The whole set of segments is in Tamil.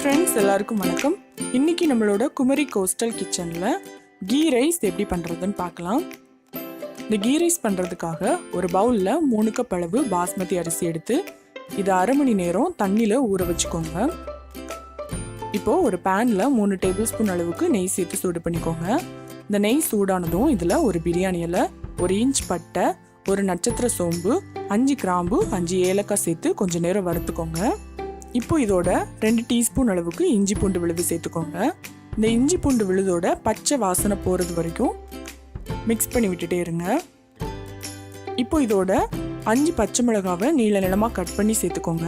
ஃப்ரெண்ட்ஸ் எல்லாருக்கும் வணக்கம். இன்னைக்கு நம்மளோட குமரி கோஸ்டல் கிச்சனில் கீ ரைஸ் எப்படி பண்ணுறதுன்னு பார்க்கலாம். இந்த கீ ரைஸ் பண்ணுறதுக்காக ஒரு பவுலில் 3 கப் அளவு பாஸ்மதி அரிசி எடுத்து இதை அரை மணி நேரம் தண்ணியில் ஊற வச்சுக்கோங்க. இப்போது ஒரு பேனில் 3 டேபிள் ஸ்பூன் அளவுக்கு நெய் சேர்த்து சூடு பண்ணிக்கோங்க. இந்த நெய் சூடானதும் இதில் ஒரு பிரியாணி இலை, 1 இன்ச் பட்டை, ஒரு நட்சத்திர சோம்பு, 5 கிராம்பு, 5 ஏலக்காய் சேர்த்து கொஞ்சம் நேரம் வறுத்துக்கோங்க. இப்போ இதோட 2 டீஸ்பூன் அளவுக்கு இஞ்சி பூண்டு விழுது சேர்த்துக்கோங்க. இந்த இஞ்சி பூண்டு விழுதோட பச்சை வாசனை போகிறது வரைக்கும் மிக்ஸ் பண்ணி விட்டுட்டே இருங்க. இப்போ இதோட 5 பச்சை மிளகாவை நீள நீளமாக கட் பண்ணி சேர்த்துக்கோங்க.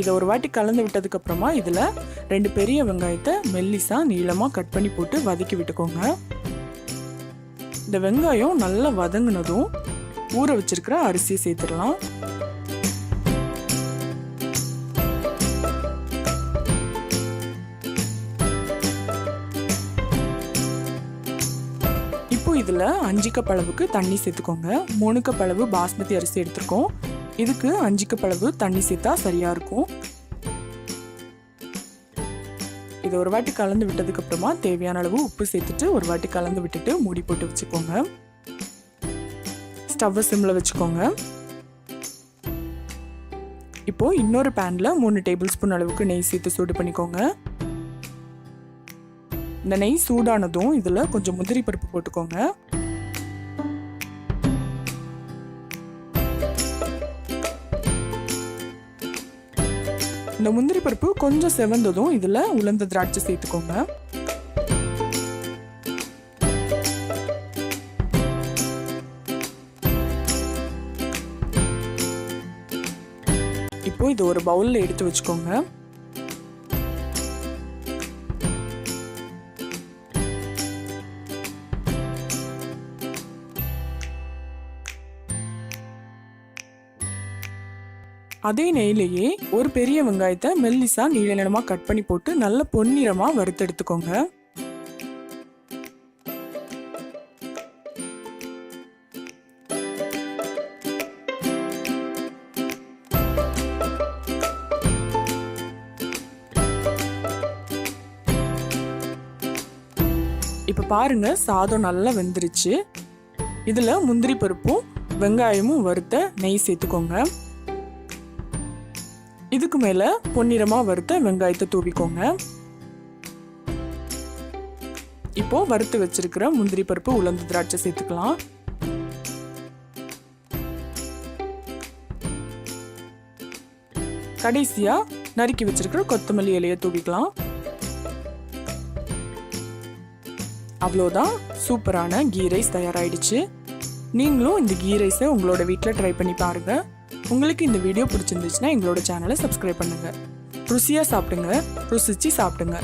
இதை ஒரு வாட்டி கலந்து விட்டதுக்கு அப்புறமா இதில் 2 பெரிய வெங்காயத்தை மெல்லிசா நீளமாக கட் பண்ணி போட்டு வதக்கி விட்டுக்கோங்க. இந்த வெங்காயம் நல்லா வதங்கினதும் ஊற வச்சிருக்கிற அரிசியை சேர்த்துடலாம். இப்போ இதில் 5 கப் அளவுக்கு தண்ணி சேர்த்துக்கோங்க. 3 கப் அளவு பாஸ்மதி அரிசி எடுத்துருக்கோம். இதுக்கு 5 கப் அளவு தண்ணி சேர்த்தா சரியா இருக்கும். இதை ஒரு வாட்டி கலந்து விட்டதுக்கு அப்புறமா தேவையான அளவு உப்பு சேர்த்துட்டு ஒரு வாட்டி கலந்து விட்டுட்டு மூடி போட்டு வச்சுக்கோங்க. ஸ்டவ்வை சிம்மில் வச்சுக்கோங்க. இப்போ இன்னொரு பேனில் 3 டேபிள் ஸ்பூன் அளவுக்கு நெய் சேர்த்து சூடு பண்ணிக்கோங்க. இந்த நெய் சூடானதும் இதில் கொஞ்சம் முந்திரி பருப்பு போட்டுக்கோங்க. இந்த முந்திரி பருப்பு கொஞ்சம் செவந்ததும் இதில் உலர்ந்த திராட்சை சேர்த்துக்கோங்க. இப்போ இது ஒரு பவுல்ல எடுத்து வச்சுக்கோங்க. அதே நெய்லேயே ஒரு பெரிய வெங்காயத்தை மெல்லிசா நீள நீளமாக கட் பண்ணி போட்டு நல்ல பொன்னிறமாக வறுத்து எடுத்துக்கோங்க. இப்போ பாருங்க, சாதம் நல்லா வெந்துருச்சு. இதில் முந்திரி பருப்பும் வெங்காயமும் வறுத்த நெய் சேர்த்துக்கோங்க. இதுக்கு மேலே பொன்னிறமாக வறுத்த வெங்காயத்தை தூவிக்கோங்க. இப்போ வறுத்து வச்சிருக்கிற முந்திரி பருப்பு உலர்ந்த திராட்சை சேர்த்துக்கலாம். கடைசியா நறுக்கி வச்சிருக்கிற கொத்தமல்லி இலையை தூவிக்கலாம். அவ்வளோதான், சூப்பரான கீ ரைஸ் தயாராகிடுச்சு. நீங்களும் இந்த கீ ரைஸை உங்களோட வீட்டில் ட்ரை பண்ணி பாருங்க. உங்களுக்கு இந்த வீடியோ பிடிச்சிருந்துச்சுன்னா எங்களோட சேனலை சப்ஸ்கிரைப் பண்ணுங்க. ருசியாக சாப்பிடுங்க, ருசிச்சு சாப்பிடுங்க.